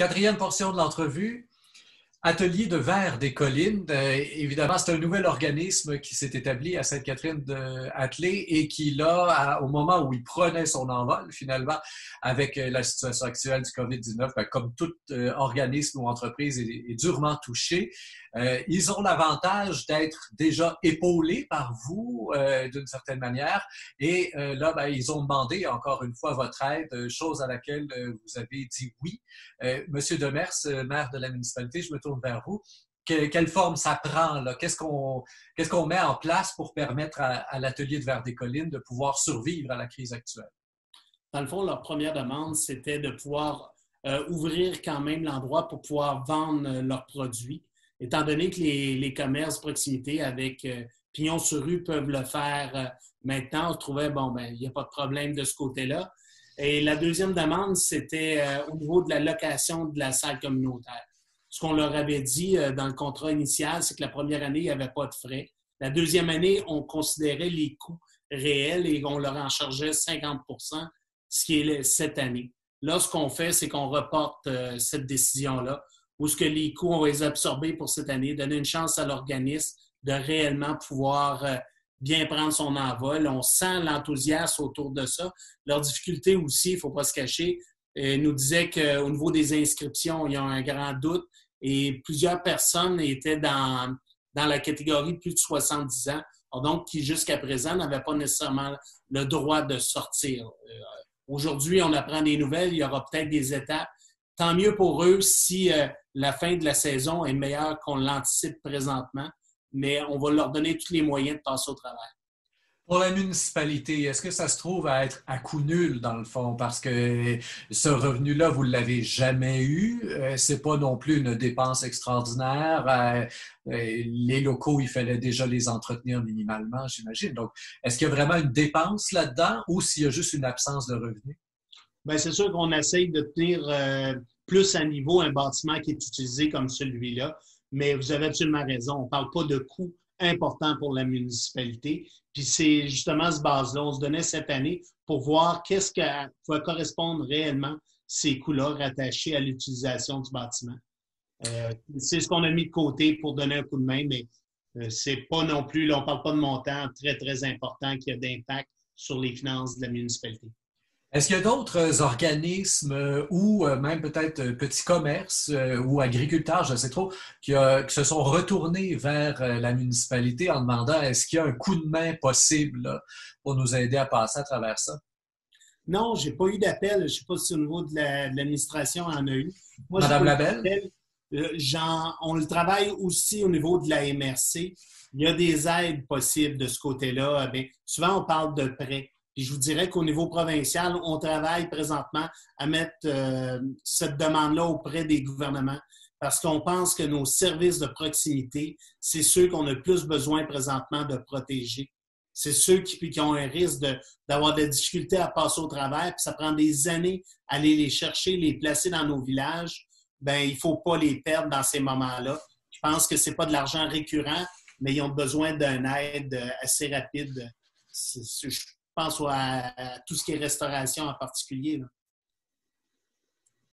Quatrième portion de l'entrevue. Atelier de verre des collines. Évidemment, c'est un nouvel organisme qui s'est établi à Sainte-Catherine-de-Attelée et qui, là, au moment où il prenait son envol, finalement, avec la situation actuelle du COVID-19, comme tout organisme ou entreprise est durement touché, ils ont l'avantage d'être déjà épaulés par vous, d'une certaine manière. Et là, ils ont demandé, encore une fois, votre aide, chose à laquelle vous avez dit oui. Monsieur Demers, maire de la municipalité, je me tourne vers vous. Quelle forme ça prend, là? Qu'est-ce qu'on met en place pour permettre à l'atelier de verre des collines de pouvoir survivre à la crise actuelle? Dans le fond, leur première demande, c'était de pouvoir ouvrir quand même l'endroit pour pouvoir vendre leurs produits, étant donné que les commerces de proximité avec pignon sur rue peuvent le faire maintenant. On trouvait, il n'y a pas de problème de ce côté-là. Et la deuxième demande, c'était au niveau de la location de la salle communautaire. Ce qu'on leur avait dit dans le contrat initial, c'est que la première année, il n'y avait pas de frais. La deuxième année, on considérait les coûts réels et on leur en chargeait 50 %, ce qui est cette année. Là, ce qu'on fait, c'est qu'on reporte cette décision-là, où ce que les coûts, on va les absorber pour cette année, donner une chance à l'organisme de réellement pouvoir bien prendre son envol. On sent l'enthousiasme autour de ça. Leur difficulté aussi, il ne faut pas se cacher, nous disait qu'au niveau des inscriptions, il y a un grand doute et plusieurs personnes étaient dans la catégorie de plus de 70 ans, donc qui jusqu'à présent n'avaient pas nécessairement le droit de sortir. Aujourd'hui, on apprend des nouvelles, il y aura peut-être des étapes. Tant mieux pour eux si la fin de la saison est meilleure qu'on l'anticipe présentement, mais on va leur donner tous les moyens de passer au travail. Pour la municipalité, est-ce que ça se trouve à être à coût nul dans le fond? Parce que ce revenu-là, vous ne l'avez jamais eu. C'est pas non plus une dépense extraordinaire. Les locaux, il fallait déjà les entretenir minimalement, j'imagine. Donc, est-ce qu'il y a vraiment une dépense là-dedans ou s'il y a juste une absence de revenus? Bien, c'est sûr qu'on essaye de tenir plus à niveau un bâtiment qui est utilisé comme celui-là, mais vous avez absolument raison. On ne parle pas de coûts importants pour la municipalité. Puis c'est justement ce base-là. On se donnait cette année pour voir qu'est-ce qui va correspondre réellement ces coûts-là rattachés à l'utilisation du bâtiment. C'est ce qu'on a mis de côté pour donner un coup de main, mais c'est pas non plus, là, on ne parle pas de montant très, très important qui a d'impact sur les finances de la municipalité. Est-ce qu'il y a d'autres organismes ou même peut-être petits commerces ou agriculteurs, je ne sais trop, qui se sont retournés vers la municipalité en demandant est-ce qu'il y a un coup de main possible là, pour nous aider à passer à travers ça? Non, j'ai pas eu d'appel. Je ne sais pas si au niveau de l'administration en a eu. Moi, Madame Labelle? On le travaille aussi au niveau de la MRC. Il y a des aides possibles de ce côté-là. Bien, souvent, on parle de prêts. Puis je vous dirais qu'au niveau provincial, on travaille présentement à mettre cette demande-là auprès des gouvernements parce qu'on pense que nos services de proximité, c'est ceux qu'on a le plus besoin présentement de protéger. C'est ceux qui ont un risque d'avoir des difficultés à passer au travers, puis ça prend des années à aller les chercher, les placer dans nos villages. Bien, il ne faut pas les perdre dans ces moments-là. Je pense que ce n'est pas de l'argent récurrent, mais ils ont besoin d'une aide assez rapide. Je pense à tout ce qui est restauration en particulier, là.